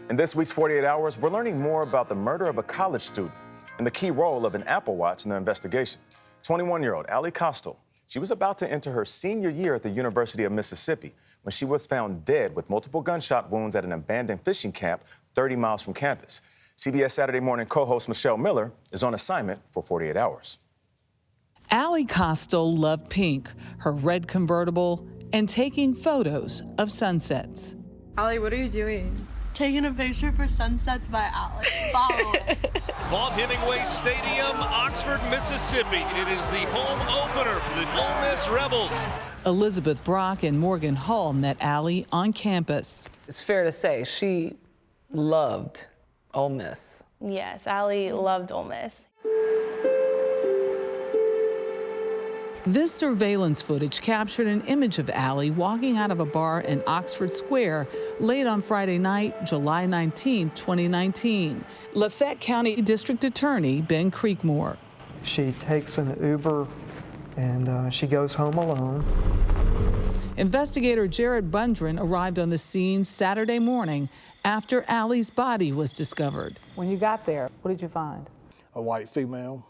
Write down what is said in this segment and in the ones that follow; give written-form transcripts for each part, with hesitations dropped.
In this week's 48 Hours, we're learning more about the murder of a college student and the key role of an Apple Watch in the investigation. 21-year-old Ally Kostial, she was about to enter her senior year at the University of Mississippi when she was found dead with multiple gunshot wounds at an abandoned fishing camp 30 miles from campus. CBS Saturday Morning co-host Michelle Miller is on assignment for 48 Hours. Ally Kostial loved pink, her red convertible, and taking photos of sunsets. Ally, what are you doing? Taking a picture for Sunsets by Ally. Follow it. Vaughn Hemingway Stadium, Oxford, Mississippi. It is the home opener for the Ole Miss Rebels. Elizabeth Brock and Morgan Hull met Ally on campus. It's fair to say she loved Ole Miss. Yes, Ally loved Ole Miss. This surveillance footage captured an image of Ally walking out of a bar in Oxford Square late on Friday night, July 19, 2019. Lafayette County District Attorney Ben Creekmore. She takes an Uber and she goes home alone. Investigator Jared Bundren arrived on the scene Saturday morning after Ally's body was discovered. When you got there, what did you find? A white female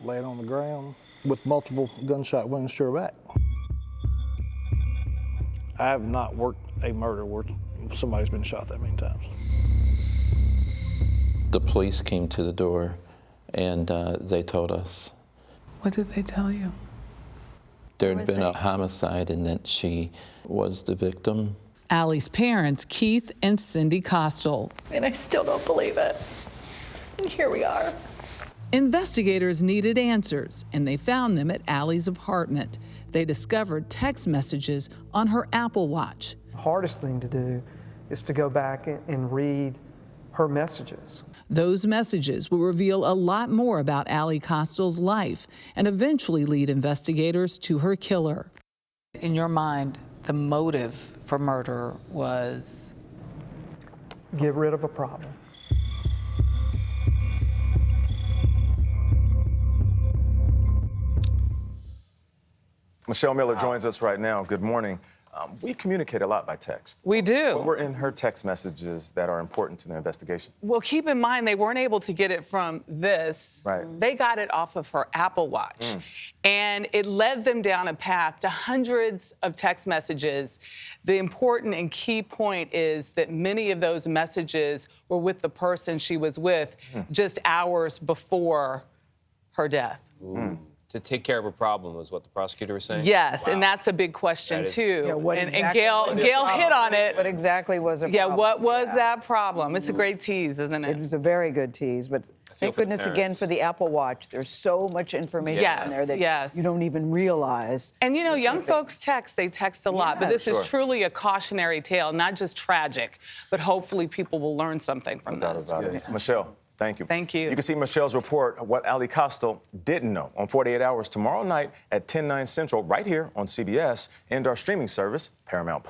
laying on the ground with multiple gunshot wounds to her back. I have not worked a murder where somebody's been shot that many times. The police came to the door and they told us. What did they tell you? There had been a homicide and that she was the victim. Ally's parents, Keith and Cindy Kostial. And I still don't believe it. And here we are. Investigators needed answers, and they found them at Ally's apartment. They discovered text messages on her Apple Watch. The hardest thing to do is to go back and read her messages. Those messages will reveal a lot more about Ally Kostial's life and eventually lead investigators to her killer. In your mind, the motive for murder was? Get rid of a problem. Michelle Miller joins us right now. Good morning. We communicate a lot by text. We do. What were in her text messages that are important to the investigation? Well, keep in mind, they weren't able to get it from this. Right. They got it off of her Apple Watch. And it led them down a path to hundreds of text messages. The important and key point is that many of those messages were with the person she was with just hours before her death. To take care of a problem was what the prosecutor was saying? Yes, and that's a big question, too. Yeah, what and exactly Gayle hit on it. What exactly was it? Yeah, what was that problem? It's a great tease, isn't it? It was a very good tease, but thank goodness again for the Apple Watch. There's so much information in there that you don't even realize. And you know, young folks text, they text a lot, but this is truly a cautionary tale, not just tragic, but hopefully people will learn something from this. About it. Michelle, thank you. Thank you. You can see Michelle's report, What Ally Kostial Didn't Know, on 48 Hours tomorrow night at 10/9 Central, right here on CBS and our streaming service, Paramount+.